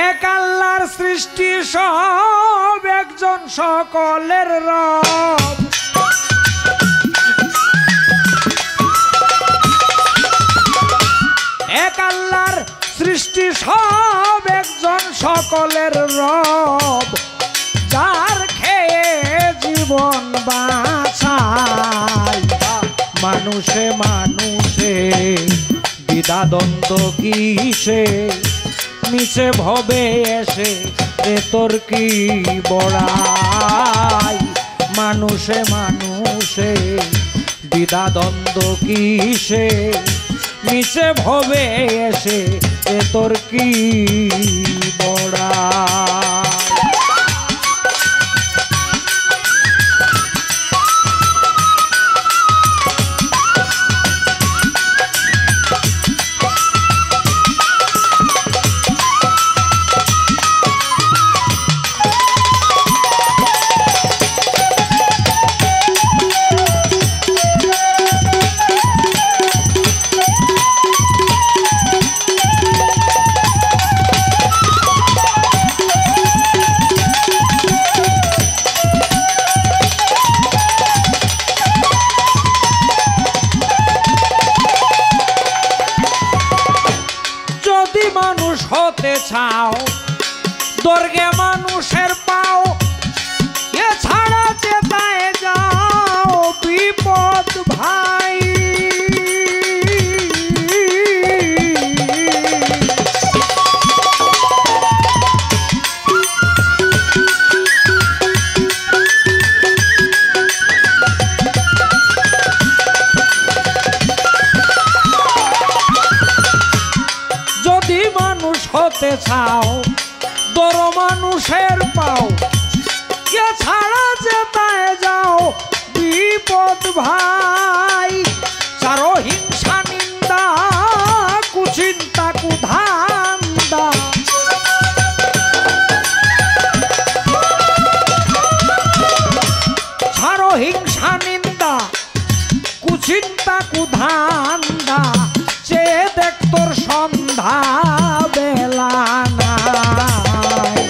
এক আল্লাহর সৃষ্টি সব, একজন সকলের রব। এক আল্লাহর সৃষ্টি সব, একজন সকলের রব। যার খেয়ে জীবন বাঁচায়, মানুষে মানুষে দ্বিধাদ্বন্দ্ব কিসে, নিচে ভবে এসে তোর কি বড়াই। মানুষে মানুষে দ্বিধাদ্বন্দ্ব কিসে, নিচে ভবে এসে তোর কি বড়াই। মানুষ হতে চাও, দর্গে মানুষের পাও, এছাড়া চেতায় যাও বিপদ ভাই। হতে চাও, বড় মানুষের পাও, এছাড়া যেতায় যাও বিপদ ভাই। চারো হিংসা নিন্দা কুচিন্তা কুধান্দা, ছাড়ো হিংসা নিন্দা কুচিন্তা কুধান্দা। চেয়ে দেখ তোর সন্ধ্যা বেলা নাই।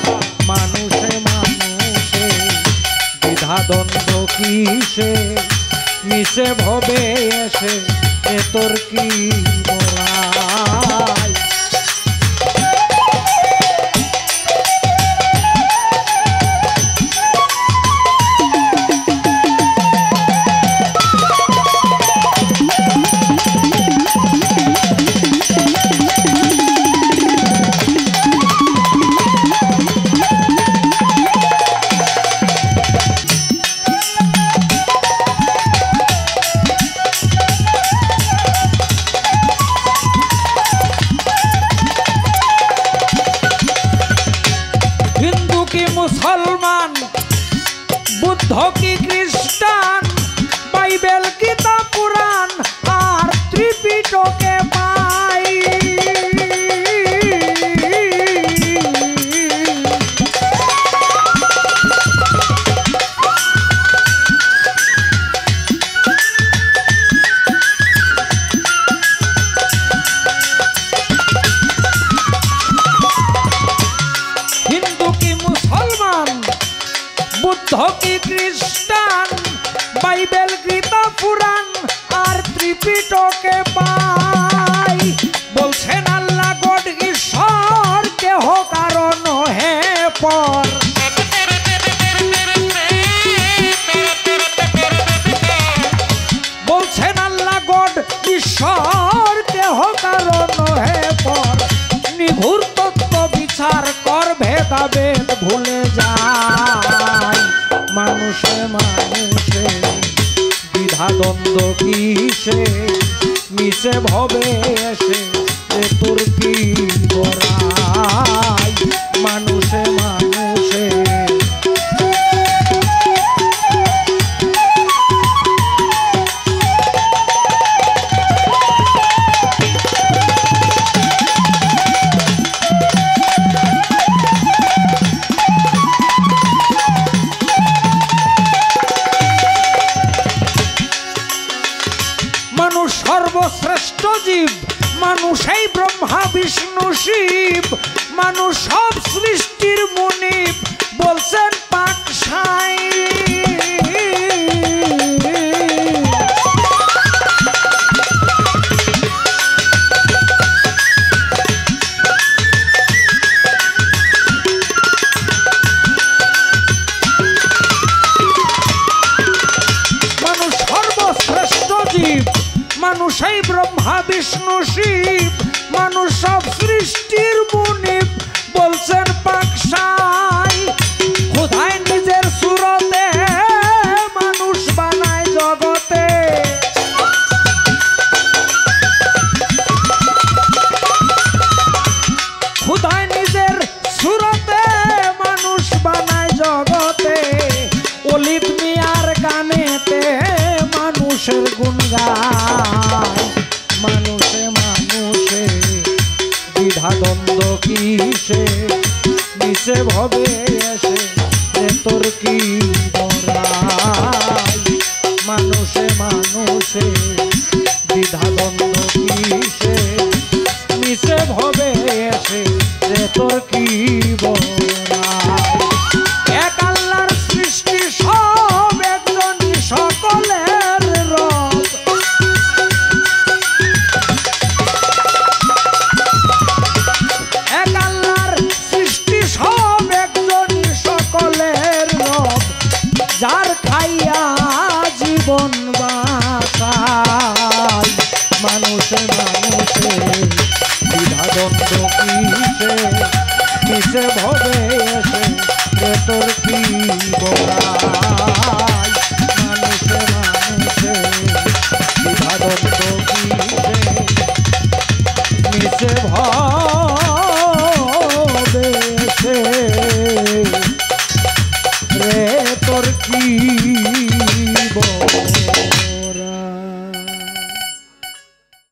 মানুষে মানুষে দ্বিধাদ্বন্দ্ব কিসে, মিশে ভবে এসে তোর কি বড়াই। মুসলমান, বুদ্ধ কি খ্রিস্টান, বাইবেল গীতা পুরাণ আর ত্রিপিটকে পাই। হিন্দু কি মুসলমান, বুদ্ধ কি খ্রিস্টান, বাইবেল গীতা পুরাণ আর ত্রিপিটকে পাই। বলছেন আল্লাহ গড ঈশ্বর, কেহ কারণ হে পর। বলছেন আল্লাহ গড ঈশ্বর, কেহ কারণ হে পর। নিঘুর তত্ত্ব বিচার কর, ভেদাভেদ ভুলে যায়। মানুষে মানুষে দ্বিধাদ্বন্দ্ব কিসে, মিশে ভবে এসে তোর কি বড়াই। মানুষে মানুষে মানুষ মানুষ সর্বশ্রেষ্ঠ জীব, মানুষই ব্রহ্মা বিষ্ণু শিব, মানুষ সব সৃষ্টির মুনিব, বলছেন পাকশাই। মানুষ সর্বশ্রেষ্ঠ জীব, মানুষই ব্রহ্মা বিষ্ণু শিব, মানুষ সব সৃষ্টির মুনিব, বলছেন পাকশাই। খোদাই নিজের সুরতে মানুষ বানায় জগতে, খোদাই নিজের সুরতে মানুষ বানায় জগতে। অলিদ মিয়ার গানেতে মানুষের গুণ গায়। মানুষে মানুষে দ্বিধা দ্বন্দ্ব কিসে, নিচে ভবে এসে যে তোর কি বড়াই। মানুষে মানুষে দ্বিধা দ্বন্দ্ব কিসে, নিচে ভবে এসে যে তোর কি বড়াই। এক আল্লাহর সৃষ্টি সব একজনই সকলের রব, এক আল্লাহর সৃষ্টি সব একজনই সকলের রব, যার খাইয়া জীবন বাঁচায়। মানুষে মানুষে দ্বিধা দ্বন্দ্ব কিসে, নিচে ভবে এসে যে তোর কি বড়াই। মানুষে মানুষে দ্বিধা দ্বন্দ্ব কিসে, নিচে ভবে